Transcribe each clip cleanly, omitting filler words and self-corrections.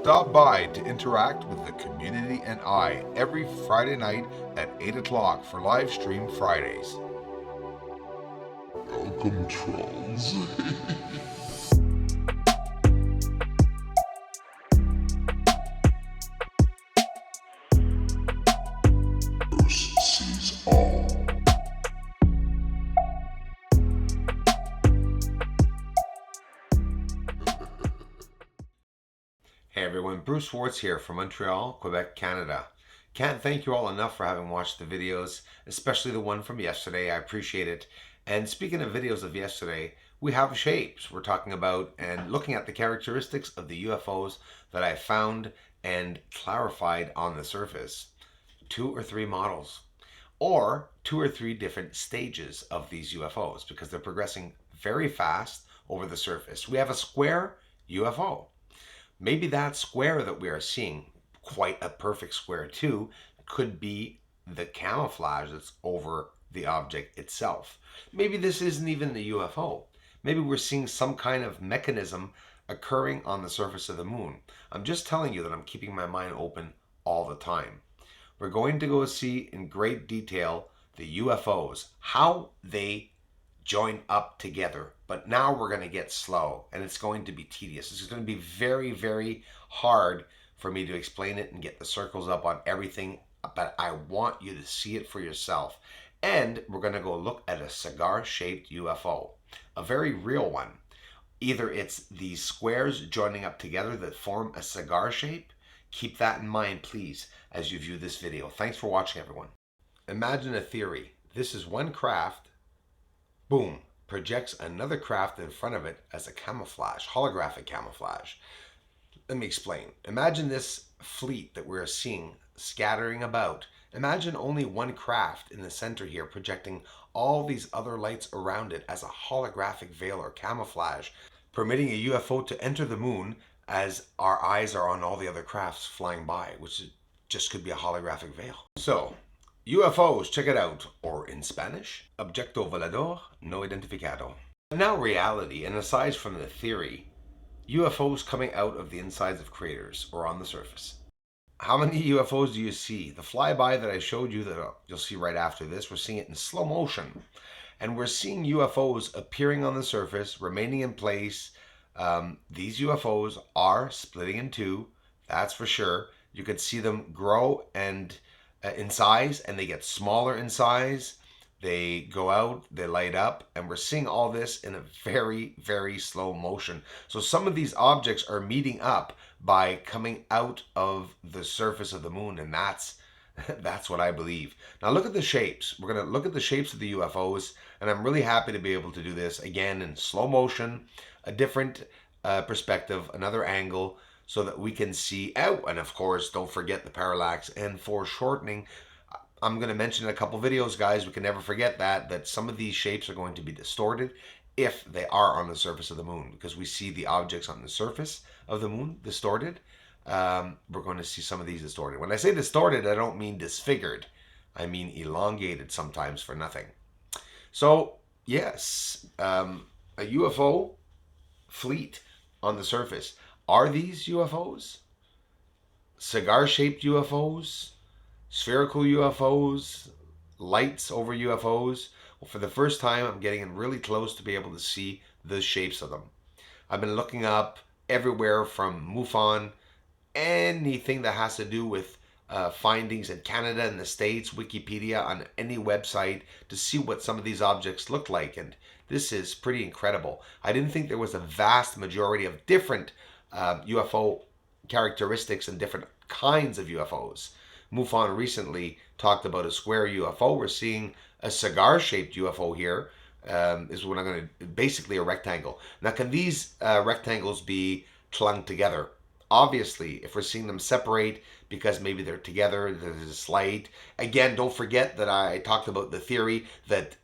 Stop by to interact with the community and I every Friday night at 8 o'clock for live stream Fridays. Welcome, trolls. First sees all. Hey everyone, Bruce Schwartz here from Montreal, Quebec, Canada. Can't thank you all enough for having watched the videos, especially the one from yesterday. I appreciate it. And speaking of videos of yesterday, we have shapes we're talking about and looking at the characteristics of the UFOs that I found and clarified on the surface. 2 or 3 models, or 2 or 3 different stages of these UFOs because they're progressing very fast over the surface. We have a square UFO. Maybe that square that we are seeing, quite a perfect square too, could be the camouflage that's over the object itself. Maybe this isn't even the UFO. Maybe we're seeing some kind of mechanism occurring on the surface of the moon. I'm just telling you that I'm keeping my mind open all the time. We're going to go see in great detail the UFOs, how they join up together. But now we're going to get slow and it's going to be tedious. It's going to be very, very hard for me to explain it and get the circles up on everything, but I want you to see it for yourself. And we're going to go look at a cigar-shaped UFO, a very real one. Either it's these squares joining up together that form a cigar shape. Keep that in mind, please, as you view this video. Thanks for watching, everyone. Imagine a theory. This is one craft, boom, projects another craft in front of it as a camouflage, holographic camouflage. Let me explain. Imagine this fleet that we're seeing scattering about. Imagine only one craft in the center here projecting all these other lights around it as a holographic veil or camouflage, permitting a UFO to enter the moon as our eyes are on all the other crafts flying by, which just could be a holographic veil. So, UFOs, check it out, or in Spanish, Objeto Volador No Identificado. Now reality, and aside from the theory, UFOs coming out of the insides of craters or on the surface. How many UFOs do you see? The flyby that I showed you that you'll see right after this, we're seeing it in slow motion. And we're seeing UFOs appearing on the surface, remaining in place. These UFOs are splitting in two, that's for sure. You could see them grow and in size, and they get smaller in size. They go out, they light up, and we're seeing all this in a very, very slow motion. So some of these objects are meeting up by coming out of the surface of the moon, and that's what I believe. Now look at the shapes. We're going to look at the shapes of the UFOs, and I'm really happy to be able to do this again in slow motion, a different perspective, another angle, so that we can see out. And of course, don't forget the parallax and foreshortening. I'm going to mention in a couple videos, guys, we can never forget that some of these shapes are going to be distorted if they are on the surface of the moon, because we see the objects on the surface of the moon distorted. We're going to see some of these distorted. When I say distorted, I don't mean disfigured. I mean elongated sometimes for nothing. So, yes, a UFO fleet on the surface. Are these UFOs? Cigar-shaped UFOs? Spherical UFOs? Lights over UFOs? Well, for the first time, I'm getting really close to be able to see the shapes of them. I've been looking up everywhere from MUFON, anything that has to do with findings in Canada and the States, Wikipedia, on any website to see what some of these objects look like. And this is pretty incredible. I didn't think there was a vast majority of different UFO characteristics and different kinds of UFOs. MUFON recently talked about a square UFO. We're seeing a cigar-shaped UFO here. Is what I'm going to, basically a rectangle. Now, can these rectangles be clung together? Obviously, if we're seeing them separate because maybe they're together, there's a slight. Again, don't forget that I talked about the theory that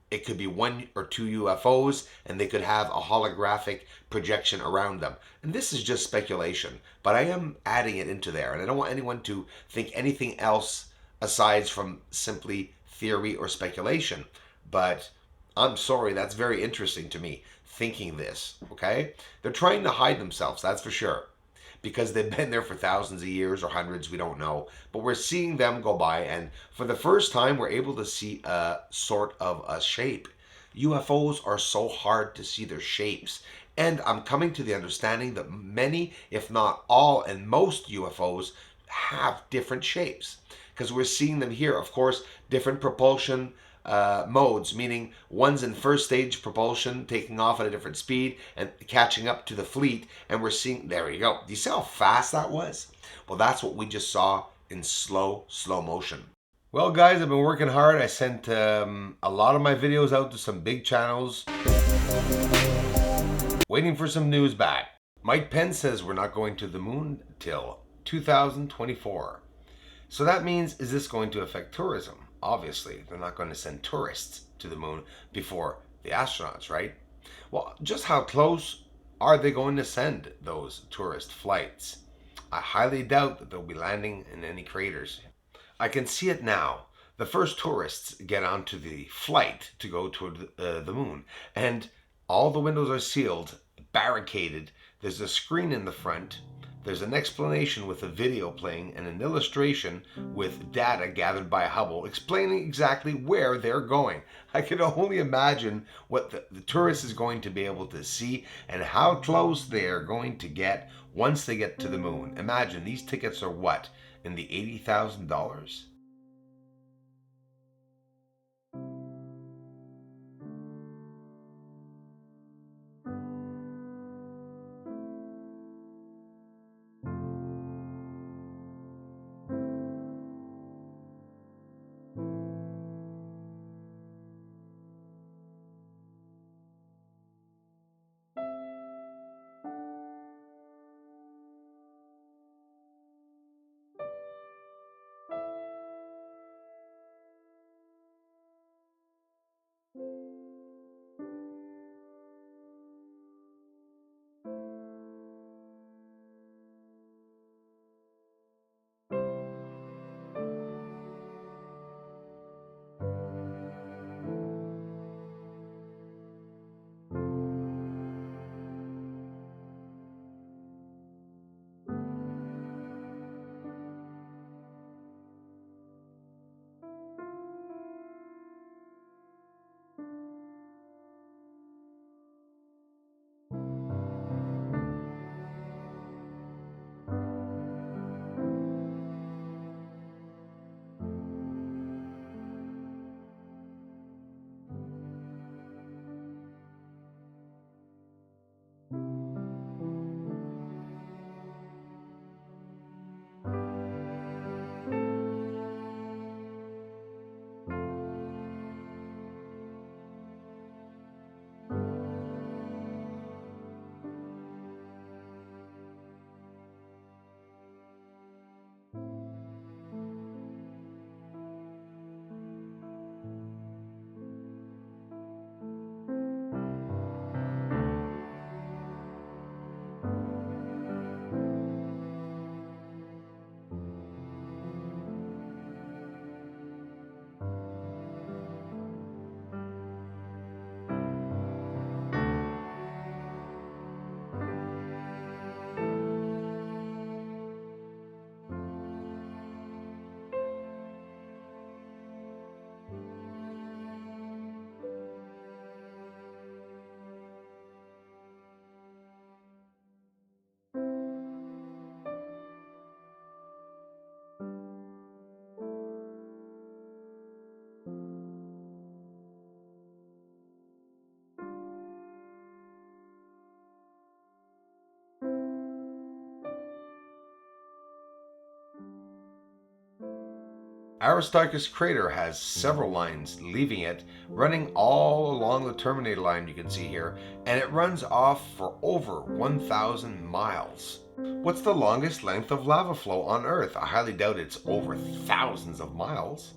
it could be 1 or 2 UFOs and they could have a holographic projection around them. And this is just speculation, but I am adding it into there. And I don't want anyone to think anything else aside from simply theory or speculation. But I'm sorry, that's very interesting to me, thinking this, okay? They're trying to hide themselves, that's for sure. because they've been there for thousands of years or hundreds, we don't know. But we're seeing them go by, and for the first time, we're able to see a sort of a shape. UFOs are so hard to see their shapes. And I'm coming to the understanding that many, if not all, and most UFOs have different shapes. Because we're seeing them here, of course, different propulsion modes, meaning one's in first stage propulsion, taking off at a different speed and catching up to the fleet. And we're seeing, there you go. Do you see how fast that was? Well, that's what we just saw in slow motion. Well, guys, I've been working hard. I sent a lot of my videos out to some big channels, waiting for some news back. Mike Pence says we're not going to the moon till 2024. So that means, is this going to affect tourism? Obviously, they're not going to send tourists to the moon before the astronauts, right? Well, just how close are they going to send those tourist flights? I highly doubt that they'll be landing in any craters. I can see it now. The first tourists get onto the flight to go to the moon, and all the windows are sealed, barricaded. There's a screen in the front. There's an explanation with a video playing and an illustration with data gathered by Hubble explaining exactly where they're going. I can only imagine what the tourist is going to be able to see and how close they're going to get once they get to the moon. Imagine, these tickets are what? In the $80,000? Aristarchus crater has several lines leaving it, running all along the terminator line you can see here, and it runs off for over 1,000 miles. What's the longest length of lava flow on Earth? I highly doubt it's over thousands of miles.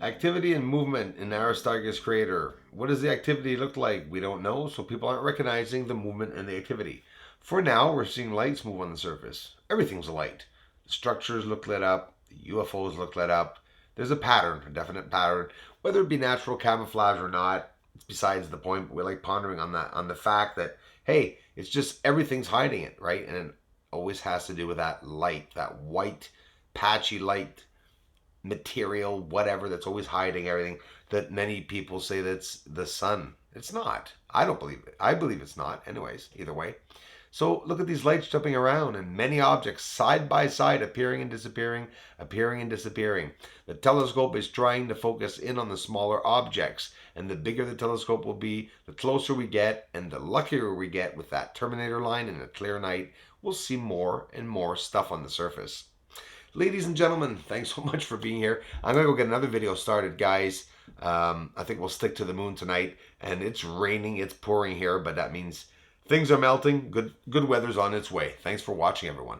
Activity and movement in Aristarchus crater. What does the activity look like? We don't know, so people aren't recognizing the movement and the activity. For now, we're seeing lights move on the surface. Everything's light. The structures look lit up. The UFOs look lit up. There's a pattern, a definite pattern. Whether it be natural camouflage or not, it's besides the point. But we like pondering on the fact that, hey, it's just everything's hiding it, right? And always has to do with that light, that white, patchy light material, whatever, that's always hiding everything, that many people say that's the sun. It's not. I don't believe it. I believe it's not. Anyways, either way. So look at these lights jumping around and many objects side by side appearing and disappearing, appearing and disappearing. The telescope is trying to focus in on the smaller objects, and the bigger the telescope will be, the closer we get, and the luckier we get with that Terminator line in a clear night, we'll see more and more stuff on the surface. Ladies and gentlemen, thanks so much for being here. I'm going to go get another video started, guys. I think we'll stick to the moon tonight. And it's raining, it's pouring here, but that means things are melting. Good weather's on its way. Thanks for watching, everyone.